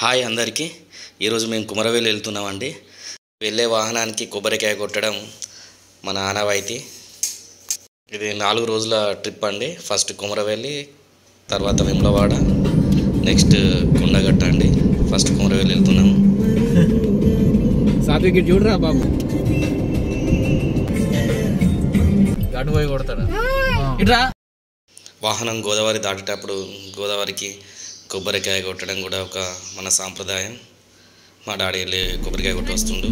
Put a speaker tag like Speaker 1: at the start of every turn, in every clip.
Speaker 1: Hi అందరికీ. ఈరోజు మేము కుమరవేలి వెళ్తున్నామండి. వెళ్ళే వాహనానికి కొబ్బరికాయ కొట్టడం మన ఆనవాయితీ. ఇది 4 రోజుల ట్రిప్ అండి. ఫస్ట్ కుమరవేలి, తర్వాత వేములవాడ, నెక్స్ట్ కొండగట్ట అండి. ఫస్ట్ కుమరవేలి వెళ్తున్నాము.
Speaker 2: సాత్విక్ చూడరా బాబు, గడు పోయి కొడతాడా ఇట్రా.
Speaker 1: వాహనం గోదావరి దాటేటప్పుడు గోదావరికి కొబ్బరికాయ కొట్టడం కూడా ఒక మన సాంప్రదాయం. మా డాడీ వెళ్ళి కొబ్బరికాయ కొట్టి వస్తుండు.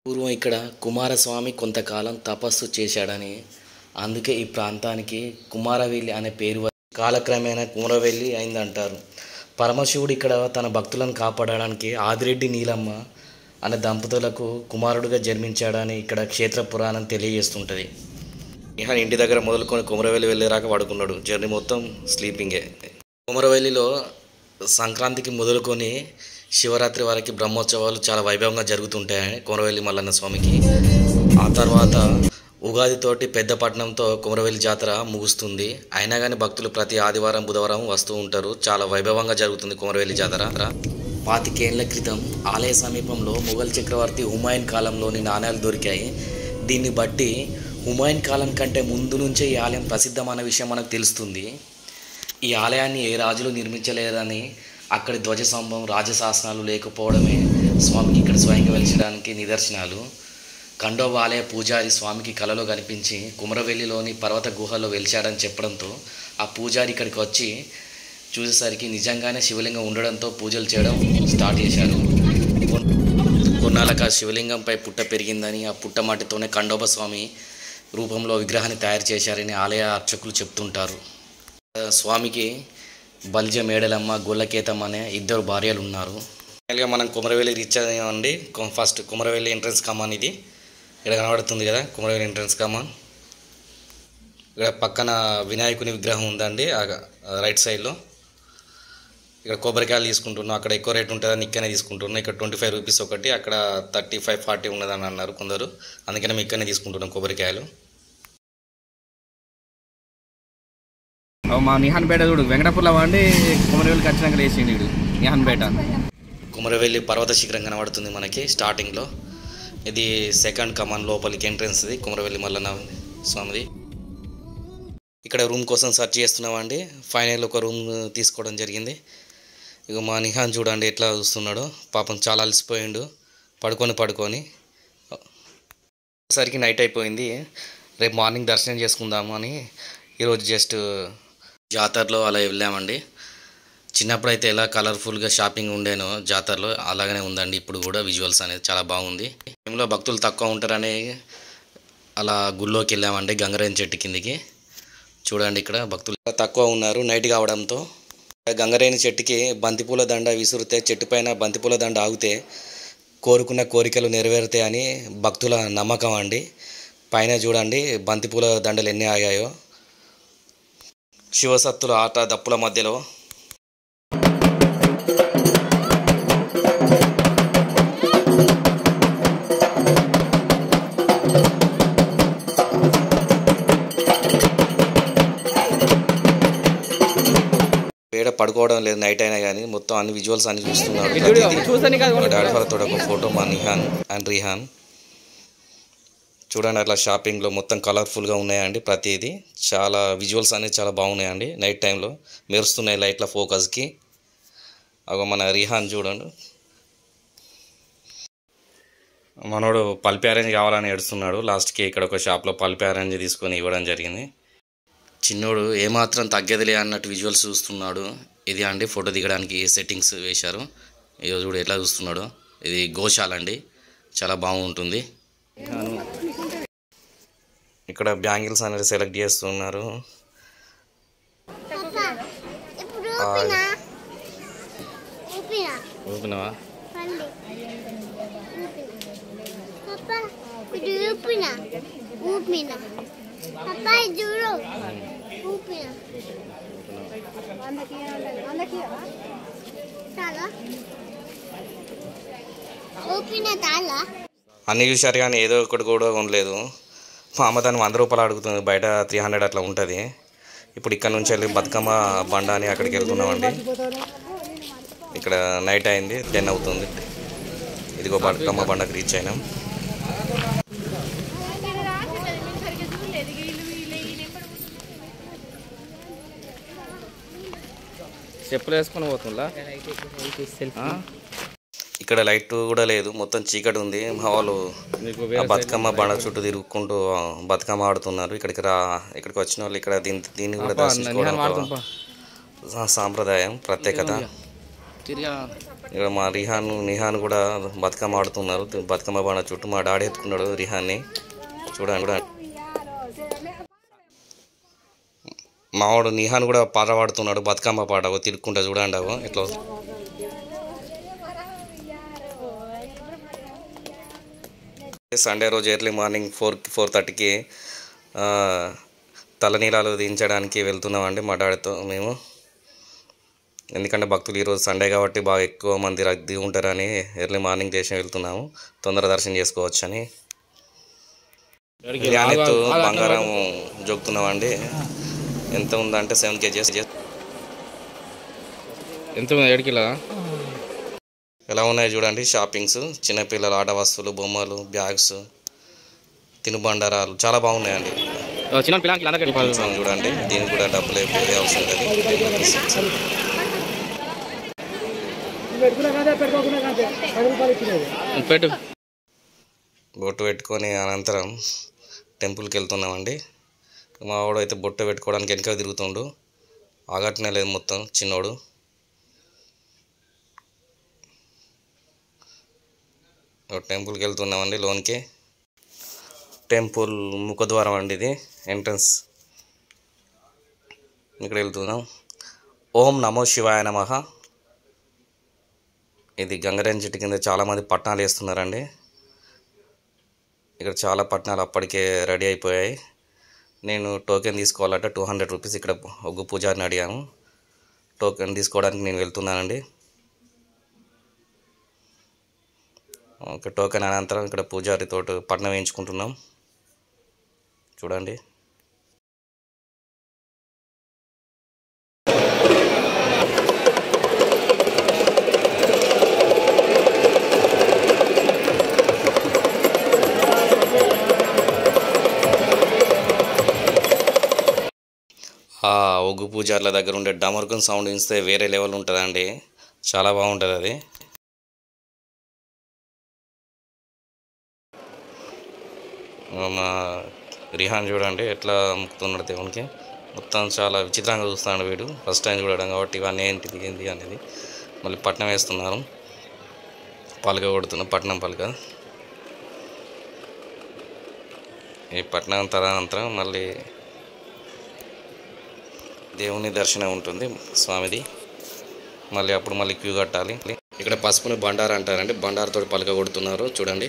Speaker 1: పూర్వం ఇక్కడ కుమారస్వామి కొంతకాలం తపస్సు చేశాడని, అందుకే ఈ ప్రాంతానికి కుమారవేలి అనే పేరు కాలక్రమేణా కుమరవేలి అయిందంటారు. పరమశివుడు ఇక్కడ తన భక్తులను కాపాడడానికి ఆదిరెడ్డి నీలమ్మ అనే దంపతులకు కుమారుడుగా జన్మించాడని ఇక్కడ క్షేత్ర పురాణం తెలియజేస్తుంటుంది. నిహాన్ ఇంటి దగ్గర మొదలుకొని కుమరవేలి వెళ్ళేరాక పడుకున్నాడు. జర్నీ మొత్తం స్లీపింగే. కుమరవేలిలో సంక్రాంతికి మొదలుకొని శివరాత్రి వరకు బ్రహ్మోత్సవాలు చాలా వైభవంగా జరుగుతుంటాయి కుమరవేలి మల్లన్న స్వామికి. ఆ తర్వాత ఉగాదితోటి పెద్దపట్నంతో కుమరవేలి జాతర ముగుస్తుంది. అయినా కానీ భక్తులు ప్రతి ఆదివారం బుధవారం వస్తూ ఉంటారు. చాలా వైభవంగా జరుగుతుంది కుమరవేలి జాతర. 25 ఏళ్ల క్రితం ఆలయ సమీపంలో మొఘల్ చక్రవర్తి హుమాయూన్ కాలంలోని నాణ్యాలు దొరికాయి. దీన్ని బట్టి హుమాయూన్ కాలం కంటే ముందు నుంచే ఈ ఆలయం ప్రసిద్ధమైన విషయం మనకు తెలుస్తుంది. ఈ ఆలయాన్ని ఏ రాజులు నిర్మించలేదని, అక్కడి ధ్వజస్తంభం రాజశాసనాలు లేకపోవడమే స్వామికి ఇక్కడ స్వయంగా వెలిచడానికి నిదర్శనాలు. ఖండోబా ఆలయ పూజారి స్వామికి కలలో కనిపించి కుమరవేలిలోని పర్వత గుహలో వెలిచాడని చెప్పడంతో ఆ పూజారి ఇక్కడికి వచ్చి చూసేసరికి నిజంగానే శివలింగం ఉండడంతో పూజలు చేయడం స్టార్ట్ చేశారు. కొన్నాళ్ళకు ఆ శివలింగంపై పుట్ట పెరిగిందని, ఆ పుట్ట మట్టితోనే ఖండోబా స్వామి రూపంలో విగ్రహాన్ని తయారు చేశారని ఆలయ అర్చకులు చెప్తుంటారు. స్వామికి బల్జ మేడలమ్మ, గొల్లకేతమ్మ అనే 2 భార్యలు ఉన్నారు. ఫైనల్గా మనం Kumaravelli reach అయ్యామండి. First Kumaravelli entrance కమాన్ ఇది. ఇక్కడ కనబడుతుంది కదా కుమరవేలి ఎంట్రన్స్ కమాన్. ఇక్కడ పక్కన వినాయకుని విగ్రహం ఉందండి రైట్ సైడ్లో. ఇక్కడ కొబ్బరికాయలు తీసుకుంటున్నాం. అక్కడ ఎక్కువ రేట్ ఉంటుందని ఇక్కడనే తీసుకుంటున్నాం. ఇక్కడ 25 రూపీస్ ఒకటి, అక్కడ 35-40 ఉన్నదని అన్నారు కొందరు. అందుకని మేము ఇక్కడనే తీసుకుంటున్నాం కొబ్బరికాయలు.
Speaker 2: మా నిహాన్ పేట చూడు, వెంకటాపూర్లో వాడి కుమరవేలికి వచ్చినాక లేచిండు వీడు. నిహాన్ పేట
Speaker 1: కుమరవేలి పర్వత శిఖరం కనబడుతుంది మనకి స్టార్టింగ్లో. ఇది సెకండ్ కమాన్ లోపలికి ఎంట్రన్స్. ఇది కుమరవేలి మల్లన్న స్వామిది. ఇక్కడ రూమ్ కోసం సెర్చ్ చేస్తున్నామండి. ఫైనల్ ఒక రూమ్ తీసుకోవడం జరిగింది. ఇక మా నిహాన్ చూడండి ఎట్లా చూస్తున్నాడో. పాపం చాలా అలసిపోయిండు పడుకొని. సరికి నైట్ అయిపోయింది. రేపు మార్నింగ్ దర్శనం చేసుకుందాము అని ఈరోజు జస్ట్ జాతరలో అలా వెళ్ళామండి. చిన్నప్పుడు అయితే ఎలా కలర్ఫుల్గా షాపింగ్ ఉండేనో జాతరలో అలాగనే ఉందండి ఇప్పుడు కూడా. విజువల్స్ అనేది చాలా బాగుంది. టైంలో భక్తులు తక్కువ ఉంటారని అలా గుళ్ళోకి వెళ్ళామండి, గంగరేని చెట్టు కిందికి. చూడండి ఇక్కడ భక్తులు తక్కువ ఉన్నారు నైట్ కావడంతో. గంగరేని చెట్టుకి బంతిపూల దండ విసురితే చెట్టుపైన బంతిపూల దండ ఆగితే కోరుకున్న కోరికలు నెరవేరుతాయని భక్తుల నమ్మకం అండి. పైన చూడండి బంతిపూల దండలు ఎన్ని ఆగాయో. శివసత్తుల ఆట దప్పుల మధ్యలో పేడ పడుకోవడం లేదు నైట్ అయినా కానీ. మొత్తం అన్ని విజువల్స్ అన్ని చూస్తున్నాడు. డాడీ ఫాదర్తో ఒక ఫోటో మా నిహాన్ అండ్ రిహాన్. చూడండి అట్లా షాపింగ్లో మొత్తం కలర్ఫుల్గా ఉన్నాయండి ప్రతిదీ. చాలా విజువల్స్ అనేది చాలా బాగున్నాయండి. నైట్ టైంలో మెరుస్తున్నాయి లైట్ల ఫోకస్కి. అగో మన రిహాన్ చూడండి, మనోడు పల్పి ఆరెంజ్ కావాలని ఏడుస్తున్నాడు. లాస్ట్కి ఇక్కడ ఒక షాప్లో పల్పి ఆరెంజ్ తీసుకొని ఇవ్వడం జరిగింది. చిన్నోడు ఏమాత్రం తగ్గేదిలే అన్నట్టు విజువల్స్ చూస్తున్నాడు. ఇది అండి ఫోటో దిగడానికి సెట్టింగ్స్ వేశారు. ఈరోజు చూడు ఎట్లా చూస్తున్నాడు. ఇది గోశాల అండి, చాలా బాగుంటుంది. ఇక్కడ బ్యాంగిల్స్ అనేది సెలెక్ట్ చేస్తున్నారు. ఊపినవా? అన్నీ చూశారు కానీ ఏదో ఒకటి కూడా కొనలేదు. మా అమ్మ దాన్ని 100 రూపాయలు అడుగుతుంది. బయట 300 అట్లా ఉంటుంది. ఇప్పుడు ఇక్కడ నుంచి వెళ్ళి బతుకమ్మ బండ అని అక్కడికి వెళ్తున్నామండి. ఇక్కడ నైట్ అయింది, 10 అవుతుంది. ఇదిగో బతుకమ్మ బండకి రీచ్ అయినాం.
Speaker 2: చెప్పులు వేసుకొని పోతుందా?
Speaker 1: ఇక్కడ లైట్ కూడా లేదు, మొత్తం చీకటి ఉంది. మా వాళ్ళు బతుకమ్మ బండ చుట్టూ తిరుగుకుంటూ బతుకమ్మ ఆడుతున్నారు. ఇక్కడికి వచ్చిన వాళ్ళు ఇక్కడ దీన్ని కూడా దర్శించుకోవడం సాంప్రదాయం, ప్రత్యేకత. ఇక్కడ మా నిహాన్ కూడా బతుకమ్మ ఆడుతున్నారు బతుకమ్మ బండ చుట్టూ. మా డాడీ ఎత్తుకున్నాడు రిహాన్ని. చూడండి, మావాడు నిహాన్ కూడా పాట పాడుతున్నాడు, బతుకమ్మ పాట తిరుక్కుంటా. చూడండి ఇట్లా. సండే రోజు ఎర్లీ మార్నింగ్ 4:30కి తలనీలాలు దించడానికి వెళ్తున్నామండి మా డాడీతో మేము. ఎందుకంటే భక్తులు ఈరోజు సండే కాబట్టి బాగా ఎక్కువ మంది రద్దీ ఉంటారని ఎర్లీ మార్నింగ్ చేసి వెళ్తున్నాము, తొందర దర్శనం చేసుకోవచ్చని. బంగారం జోగుతున్నామండి. ఎంత ఉందంటే 7 kgs.
Speaker 2: ఎంత 7 కిలో.
Speaker 1: ఎలా ఉన్నాయి చూడండి షాపింగ్స్, చిన్నపిల్లల ఆట వస్తువులు, బొమ్మలు, బ్యాగ్స్, తినుబండారాలు చాలా బాగున్నాయండి. చూడండి, దీనికి కూడా డబ్బులు పే చేయాల్సి ఉంటుంది. బొట్టు పెట్టుకొని అనంతరం టెంపుల్కి వెళ్తున్నామండి. మా వాడు అయితే బొట్టు పెట్టుకోవడానికి వెనక తిరుగుతుండు, ఆగట్నే లేదు మొత్తం చిన్నోడు. టెంపుల్కి వెళ్తున్నామండి లోనికి. టెంపుల్ ముఖద్వారం అండి ఇది, ఎంట్రన్స్. ఇక్కడ వెళ్తున్నాం. ఓం నమో శివాయ నమః. ఇది గంగరేణి చెట్టు కింద చాలామంది పట్నాలు వేస్తున్నారండి. ఇక్కడ చాలా పట్నాలు అప్పటికే రెడీ అయిపోయాయి. నేను టోకెన్ తీసుకోవాలంటే 200 రూపీస్. ఇక్కడ ఒగ్గు పూజారిని అడిగాను, టోకెన్ తీసుకోవడానికి నేను వెళ్తున్నానండి. ఒక టోకెన్ అనంతరం ఇక్కడ పూజారితో పట్నం వేయించుకుంటున్నాం. చూడండి, ఒగ్గు పూజార్ల దగ్గర ఉండే డమరుకం సౌండ్ ఇస్తే వేరే లెవెల్ ఉంటుందండి, చాలా బాగుంటుంది అది. మా రిహాన్ చూడండి ఎట్లా అమ్ముతున్నాడు దేవునికి. మొత్తం చాలా విచిత్రంగా చూస్తున్నాడు వీడు, ఫస్ట్ టైం చూడడం కాబట్టి. ఇవన్నీ ఏంటి అనేది. మళ్ళీ పట్నం వేస్తున్నారు, పలక కొడుతున్నారు, పట్నం పలక. ఈ పట్నం తదనంతరం మళ్ళీ దేవుని దర్శనం ఉంటుంది స్వామిది. మళ్ళీ క్యూ కట్టాలి. ఇక్కడ పసుపుని బండారు అంటారండి, బండారుతో పలక కొడుతున్నారు చూడండి.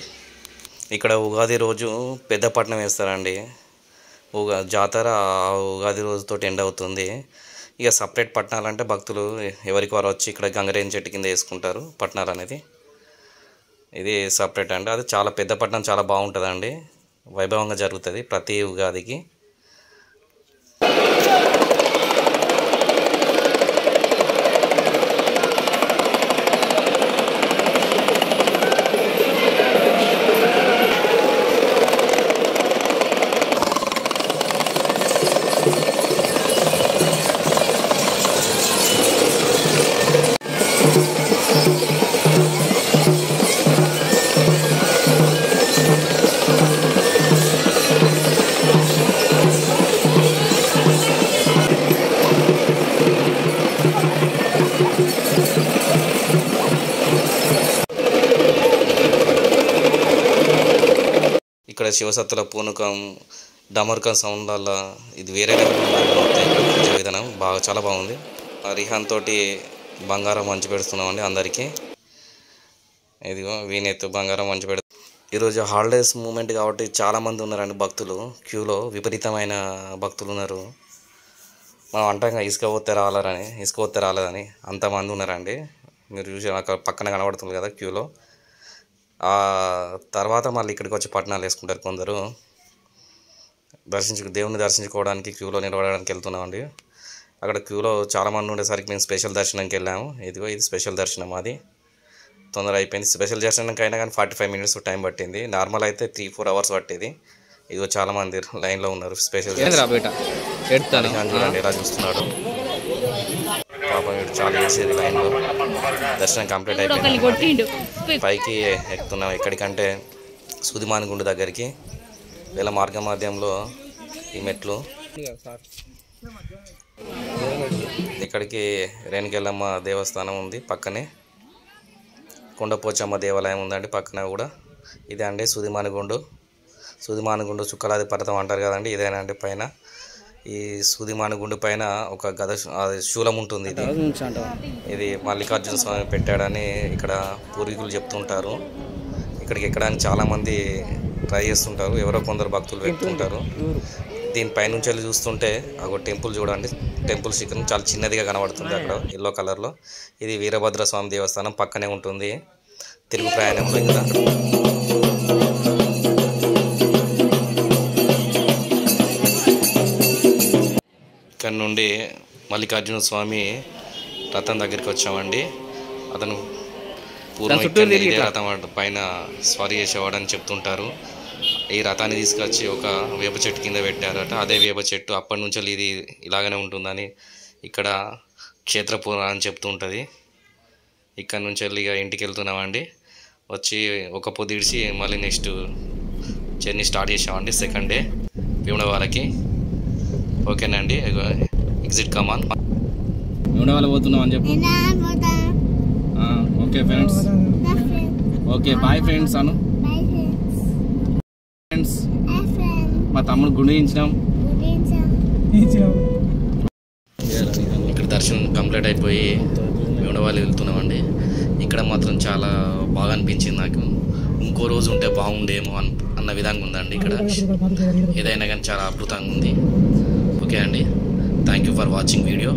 Speaker 1: ఇక్కడ ఉగాది రోజు పెద్ద పట్నం వేస్తారండి. జాతర ఉగాది రోజుతో ఎండ్ అవుతుంది. ఇక సపరేట్ పట్నాలు అంటే భక్తులు ఎవరికి వారు వచ్చి ఇక్కడ గంగరేణి చెట్టు కింద వేసుకుంటారు పట్నాలు అనేది. ఇది సపరేట్ అండి. అది చాలా పెద్ద పట్నం, చాలా బాగుంటుందండి, వైభవంగా జరుగుతుంది ప్రతి ఉగాదికి. ఇక్కడ శివసత్తుల పూనకం, డమరుకం సౌండ్ వల్ల ఇది వేరే లెవెల్ పూజ విధానం చాలా బాగుంది. రిహాన్ తోటి బంగారం మంచి పెడుతున్నామండి అందరికీ. ఇదిగో వీనెత్తు బంగారం మంచి పెడు. ఈరోజు హాలిడేస్ మూమెంట్ కాబట్టి చాలామంది ఉన్నారండి భక్తులు. క్యూలో విపరీతమైన భక్తులు ఉన్నారు. మనం అంటాం ఇసుక పోతే రాలేదని అంతమంది ఉన్నారండి. మీరు చూసి అక్కడ పక్కన కనబడుతుంది కదా క్యూలో. తర్వాత మళ్ళీ ఇక్కడికి వచ్చి పట్నాలు వేసుకుంటారు కొందరు. దేవుని దర్శించుకోవడానికి క్యూలో నిలబడడానికి వెళ్తున్నామండి. అక్కడ క్యూలో చాలామంది ఉండేసరికి మేము స్పెషల్ దర్శనంకి వెళ్ళాము. ఇదిగో ఇది స్పెషల్ దర్శనం, అది తొందర అయిపోయింది. స్పెషల్ దర్శనంకి అయినా కానీ 45 మినిట్స్ టైం పట్టింది. నార్మల్ అయితే 3-4 అవర్స్ పట్టేది. ఇదిగో చాలామంది లైన్లో ఉన్నారు. స్పెషల్ చూడండి ఎలా చూస్తున్నాడు పాపం, వీడు చాలా చేసేది లైన్లో. దర్శనం కంప్లీట్ అయిపోయింది. పైకి ఎక్కుతున్నాం. ఎక్కడికంటే సుదిమానగుండు దగ్గరికి. వేళ మార్గ మధ్యంలో ఈ మెట్లు. ఇక్కడికి రేణుకెళ్ళమ్మ దేవస్థానం ఉంది, పక్కనే కొండపోచమ్మ దేవాలయం ఉందండి పక్కన కూడా. ఇదే అండి సుదిమానగుండు చుక్కలాది పర్వతం అంటారు కదండి, ఇదేనండి. పైన ఈ సుదిమానగుండు పైన ఒక గద శూలం ఉంటుంది. ఇది మల్లికార్జున స్వామి పెట్టాడని ఇక్కడ పూర్వీకులు చెప్తుంటారు. ఇక్కడికి ఎక్కడానికి చాలామంది ట్రై చేస్తుంటారు, ఎవరో కొందరు భక్తులు వెళ్తుంటారు. దీనిపై నుంచి వెళ్ళి చూస్తుంటే ఒక టెంపుల్ చూడండి, టెంపుల్ శిఖరం చాలా చిన్నదిగా కనబడుతుంది అక్కడ ఎల్లో కలర్లో. ఇది వీరభద్ర స్వామి దేవస్థానం పక్కనే ఉంటుంది తిరుగు ప్రయాణంలో. ఇంకా ఇక్కడ నుండి మల్లికార్జున స్వామి రథం దగ్గరికి వచ్చామండి. అతను పూర్వం ఇదే రథం పైన స్వారీ చేసేవాడని చెప్తుంటారు. ఈ రథాన్ని తీసుకొచ్చి ఒక వేప చెట్టు కింద పెట్టారట. అదే వేప చెట్టు అప్పటి నుంచి ఇది ఇలాగనే ఉంటుందని ఇక్కడ క్షేత్రపురాణం అని చెప్తూ ఉంటుంది. ఇక్కడ నుంచి వెళ్ళి ఇక ఇంటికి వెళ్తున్నామండి. వచ్చి ఒక పొద్దు ఇడిచి మళ్ళీ నెక్స్ట్ జర్నీ స్టార్ట్ చేసామండి. సెకండ్ డే భీమడవాలకి. ఓకేనండి, ఎగ్జిట్ కమాన్.
Speaker 2: భీమడవాల పోతున్నాం అని చెప్పు. Okay friends, okay bye friends అను. ఫ్రెండ్స్ మా తమ్ముడు గుండు ఇచ్చినాం.
Speaker 1: ఇక్కడ దర్శనం కంప్లీట్ అయిపోయి భీమడవాల వెళ్తున్నామండి. ఇక్కడ మాత్రం చాలా బాగా అనిపించింది నాకు. ఇంకో రోజు ఉంటే బాగుండేమో అన్న విధంగా ఉందండి. ఇక్కడ ఏదైనా కానీ చాలా అద్భుతంగా ఉంది. ఓకే అండి, thank you for watching video.